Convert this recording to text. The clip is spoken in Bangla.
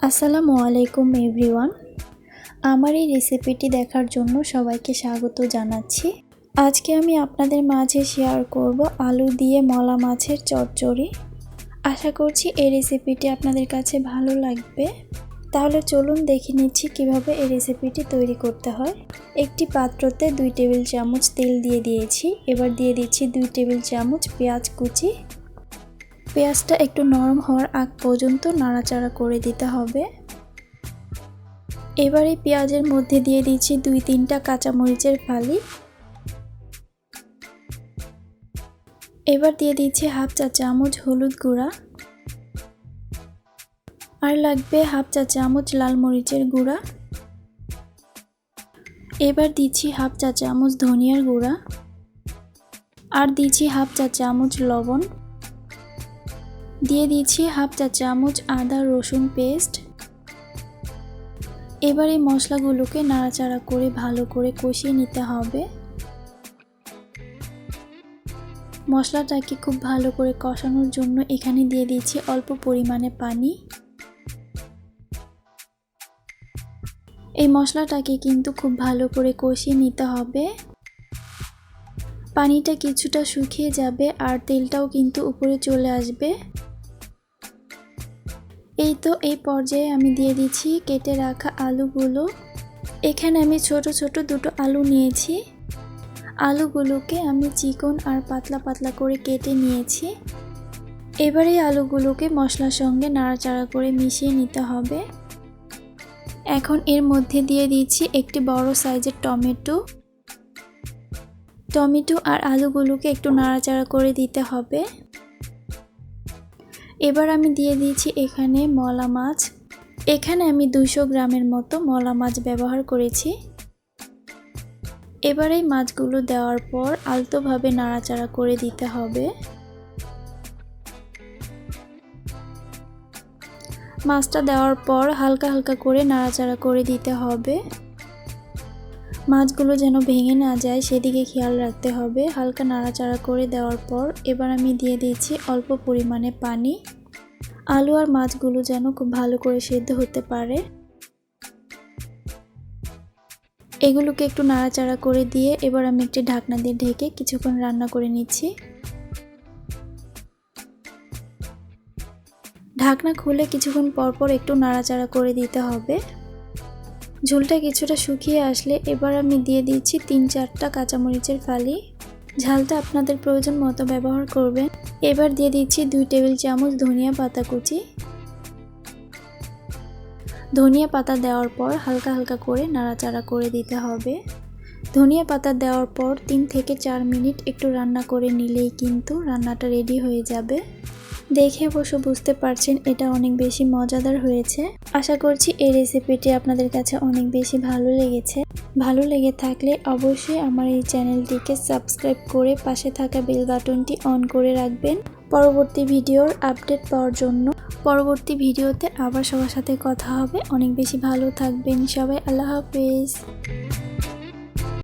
আসসালামু আলাইকুম এভরিওয়ান। আমার এই রেসিপিটি দেখার জন্য সবাইকে স্বাগত জানাচ্ছি। আজকে আমি আপনাদের মাঝে শেয়ার করব আলু দিয়ে মলা মাছের চচ্চড়ি। আশা করছি এই রেসিপিটি আপনাদের কাছে ভালো লাগবে। তাহলে চলুন দেখে নিচ্ছি কিভাবে এই রেসিপিটি তৈরি করতে হয়। একটি পাত্রতে 2 টেবিল চামচ তেল দিয়ে দিয়েছি। এবার দিয়ে দিচ্ছি 2 টেবিল চামচ পেঁয়াজ কুচি। পেঁয়াজটা একটু নরম হওয়ার আগ পর্যন্ত নাড়াচাড়া করে দিতে হবে। এবার এই পেঁয়াজের মধ্যে দিয়ে দিচ্ছি 2-3টা কাঁচামরিচের ফালি। এবার দিয়ে দিচ্ছি হাফ চা চামচ হলুদ গুঁড়া, আর লাগবে হাফ চা চামচ লাল মরিচের গুঁড়া। এবার দিচ্ছি হাফ চা চামচ ধনিয়ার গুঁড়া, আর দিচ্ছি হাফ চা চামচ লবণ। দিয়ে দিচ্ছি হাফ চা চামচ আদা রসুন পেস্ট। এবার এই মশলাগুলোকে নাড়াচাড়া করে ভালো করে কষিয়ে নিতে হবে। মশলাটাকে খুব ভালো করে কষানোর জন্য এখানে দিয়ে দিচ্ছি অল্প পরিমাণে পানি। এই মশলাটাকে কিন্তু খুব ভালো করে কষিয়ে নিতে হবে। পানিটা কিছুটা শুকিয়ে যাবে আর তেলটাও কিন্তু উপরে চলে আসবে। এই তো এই পর্যায়ে আমি দিয়ে দিচ্ছি কেটে রাখা আলুগুলো। এখানে আমি ছোট ছোট 2টো আলু নিয়েছি। আলুগুলোকে আমি চিকন আর পাতলা পাতলা করে কেটে নিয়েছি। এবার এই আলুগুলোকে মশলার সঙ্গে নাড়াচাড়া করে মিশিয়ে নিতে হবে। এখন এর মধ্যে দিয়ে দিচ্ছি একটি বড় সাইজের টমেটো আর আলুগুলোকে একটু নাড়াচাড়া করে দিতে হবে। এবার আমি দিয়ে দিচ্ছি এখানে মলা মাছ। এখানে আমি 200 গ্রামের মতো মলা মাছ ব্যবহার করেছি। এবার এই মাছগুলো দেওয়ার পর আলতোভাবে নাড়াচাড়া করে দিতে হবে। মাছটা দেওয়ার পর হালকা হালকা করে নাড়াচাড়া করে দিতে হবে। মাছগুলো যেন ভেঙে না যায় সেদিকে খেয়াল রাখতে হবে। হালকা নাড়াচাড়া করে দেওয়ার পর এবার আমি দিয়ে দিচ্ছি অল্প পরিমাণে পানি। আলু আর মাছগুলো যেন খুব ভালো করে সেদ্ধ হতে পারে। এগুলোকে একটু নাড়াচাড়া করে দিয়ে এবার আমি একটি ঢাকনা দিয়ে ঢেকে কিছুক্ষণ রান্না করে নিচ্ছি। ঢাকনা খুলে কিছুক্ষণ পরপর একটু নাড়াচাড়া করে দিতে হবে। ঝোলটা কিছুটা শুকিয়ে আসলে এবার আমি দিয়ে দিচ্ছি 3-4টা কাঁচামরিচের ফালি। ঝালটা আপনাদের প্রয়োজন মতো ব্যবহার করবেন। এবার দিয়ে দিচ্ছি 2 টেবিল চামচ ধনিয়া পাতা কুচি। ধনিয়া পাতা দেওয়ার পর হালকা হালকা করে নাড়াচাড়া করে দিতে হবে। ধনিয়া পাতা দেওয়ার পর 3 থেকে 4 মিনিট একটু রান্না করে নিলেই কিন্তু রান্নাটা রেডি হয়ে যাবে। দেখে অবশ্য বুঝতে পারছেন এটা অনেক বেশি মজাদার হয়েছে। আশা করছি এই রেসিপিটি আপনাদের কাছে অনেক বেশি ভালো লেগেছে। ভালো লেগে থাকলে অবশ্যই আমার এই চ্যানেলটিকে সাবস্ক্রাইব করে পাশে থাকা বেল বাটনটি অন করে রাখবেন পরবর্তী ভিডিওর আপডেট পাওয়ার জন্য। পরবর্তী ভিডিওতে আবার সবার সাথে কথা হবে। অনেক বেশি ভালো থাকবেন সবাই। আল্লাহ হাফেজ।